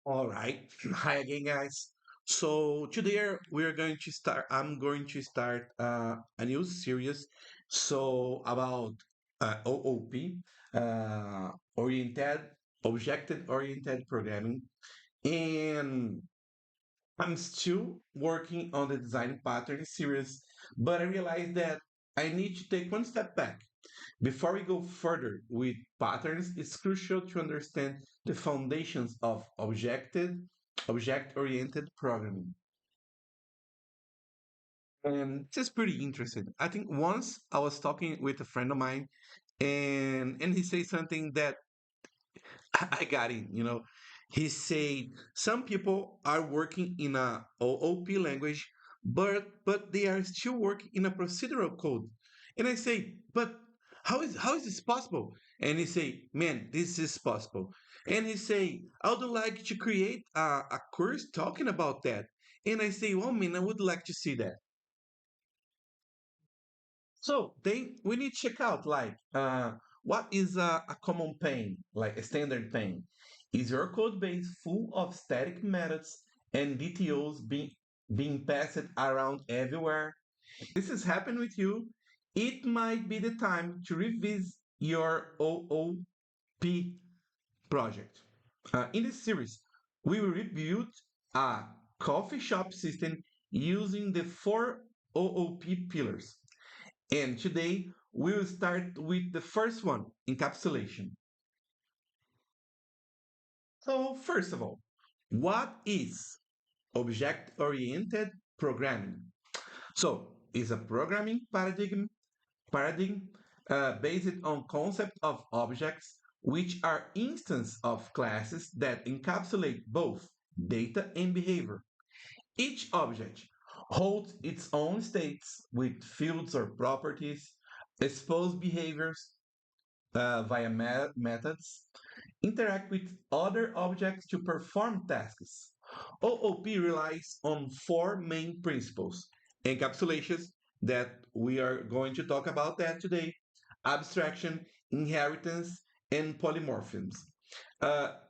All right. Hi again, guys. So today we're going to start. I'm going to start a new series. So about OOP, oriented, objective-oriented programming, and I'm still working on the design pattern series. But I realized that I need to take one step back. Before we go further with patterns, it's crucial to understand the foundations of object-oriented programming. And this is pretty interesting. I think once I was talking with a friend of mine, and he said something that I got in. He said some people are working in a OOP language, but they are still working in a procedural code. And I say, but how is this possible? And he say, man, this is possible. And he say, I would like to create a course talking about that. And I say, well, man, I would like to see that. So they we need to check out like what is a common pain, like a standard pain. Is your code base full of static methods and DTOs being passed around everywhere? This has happened with you. It might be the time to revisit your OOP project. In this series, we will rebuild a coffee shop system using the four OOP pillars. And today we will start with the first one, encapsulation. So, first of all, what is object oriented programming? So, it's a programming paradigm based on concept of objects which are instances of classes that encapsulate both data and behavior. Each object holds its own states with fields or properties, expose behaviors via methods, interact with other objects to perform tasks. OOP relies on four main principles: encapsulations, that we are going to talk about that today, abstraction, inheritance, and polymorphisms.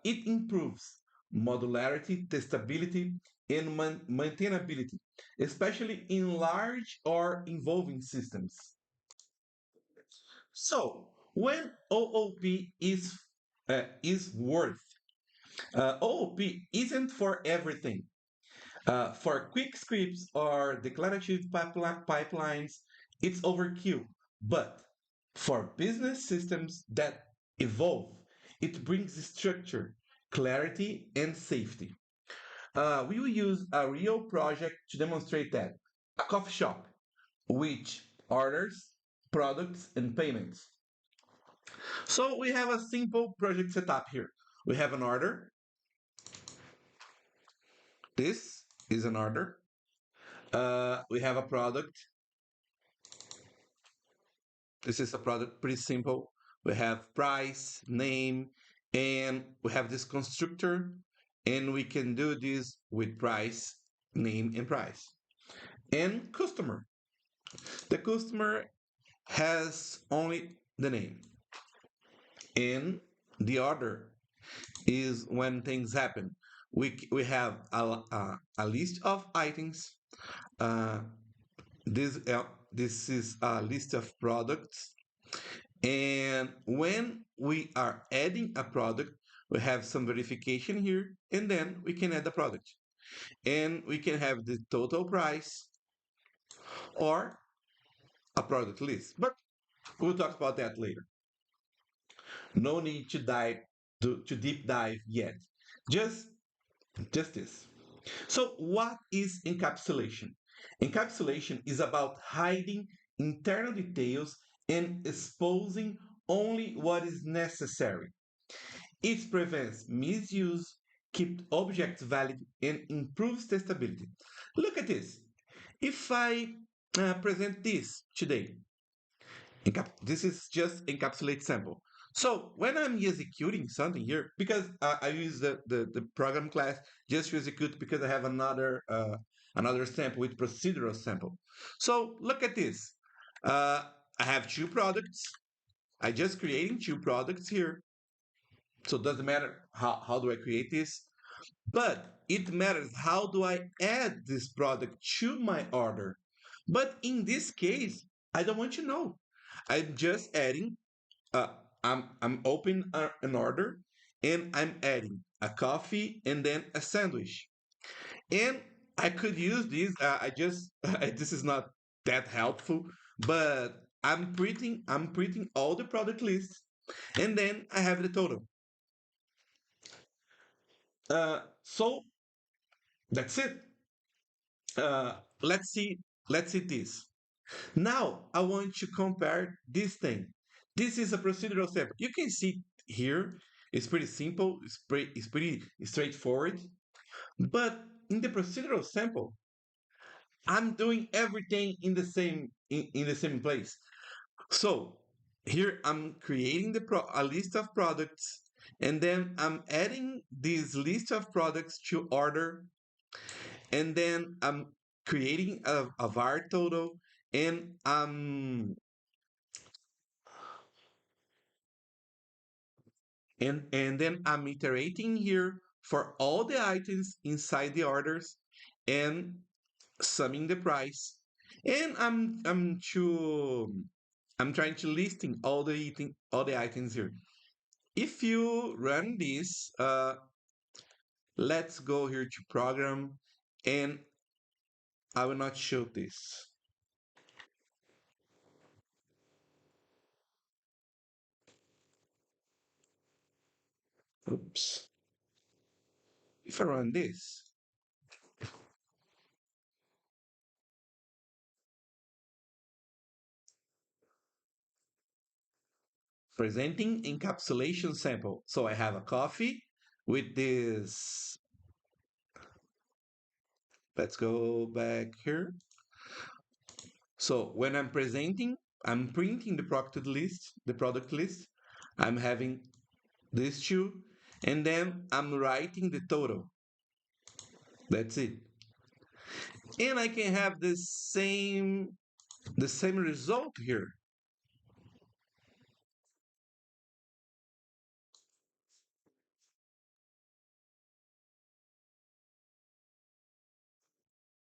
It improves modularity, testability, and maintainability, especially in large or involving systems. So when OOP is worth, OOP isn't for everything. For quick scripts or declarative pipelines, it's overkill. But for business systems that evolve, it brings structure, clarity, and safety. We will use a real project to demonstrate that. A coffee shop, which orders, products, and payments. So we have a simple project setup here. We have an order. This is an order. We have a product. This is a product, pretty simple. We have price, name, and we have this constructor, and we can do this with price, name, and price. And customer. The customer has only the name. And the order is when things happen. We have a list of items. Uh, this is a list of products, and when we are adding a product, we have some verification here, and then we can add the product, and we can have the total price or a product list. But we'll talk about that later. No need to deep dive yet. Just just this. So, what is encapsulation? Encapsulation is about hiding internal details and exposing only what is necessary. It prevents misuse, keeps objects valid, and improves testability. Look at this. If I present this today, this is just encapsulate sample. So when I'm executing something here, because I use the program class just to execute because I have another sample with procedural sample. So look at this. Uh, I have two products. I just creating two products here. So it doesn't matter how do I create this. But it matters how do I add this product to my order. But in this case, I don't want to know. I'm just adding. Uh, I'm opening an order, and I'm adding a coffee and then a sandwich. And I could use this. I just this is not that helpful, but I'm printing all the product lists, and then I have the total. So that's it. Uh, let's see. Let's see this. Now I want to compare this thing. This is a procedural sample. You can see here. It's pretty simple. It's pretty straightforward. But in the procedural sample, I'm doing everything in the same place. So here I'm creating a list of products, and then I'm adding this list of products to order, and then I'm creating a var total, and and then I'm iterating here for all the items inside the orders and summing the price. And I'm trying to listing all the items here. If you run this, let's go here to program, and I will not show this. Oops. If I run this, presenting encapsulation sample. So I have a coffee with this. Let's go back here. So when I'm presenting, I'm printing the product list. I'm having these two, and then I'm writing the total. That's it. And I can have the same result here.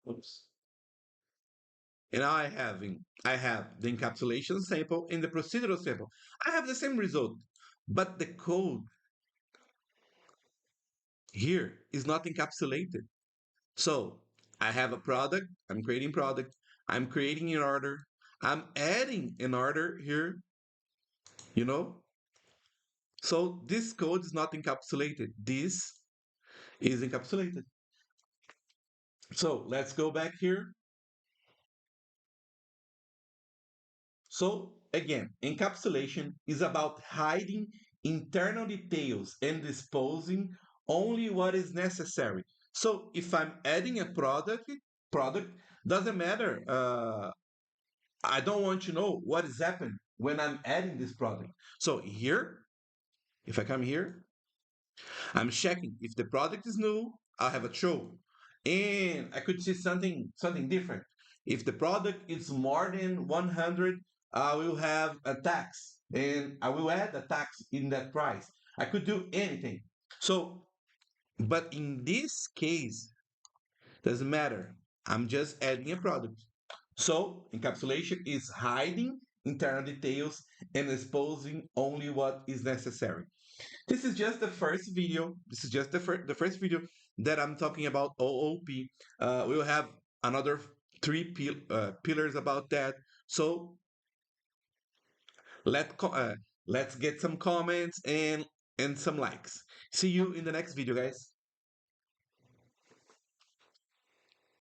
Oops. And now I have the encapsulation sample and the procedural sample. I have the same result, but the code here is not encapsulated. So I have a product, I'm creating product, I'm creating an order, I'm adding an order here, you know? So this code is not encapsulated. This is encapsulated. So let's go back here. So again, encapsulation is about hiding internal details and disposing only what is necessary. So if I'm adding a product doesn't matter. I don't want to know what is happening when I'm adding this product. So here, if I come here, I'm checking if the product is new, I'll have a show. And I could see something different. If the product is more than 100, I will have a tax and I will add a tax in that price. I could do anything. So, but in this case, doesn't matter. I'm just adding a product. So, encapsulation is hiding internal details and exposing only what is necessary. This is just the first video. This is just the first video that I'm talking about OOP. We'll have another three pillars about that. So let let's get some comments and some likes. See you in the next video, guys.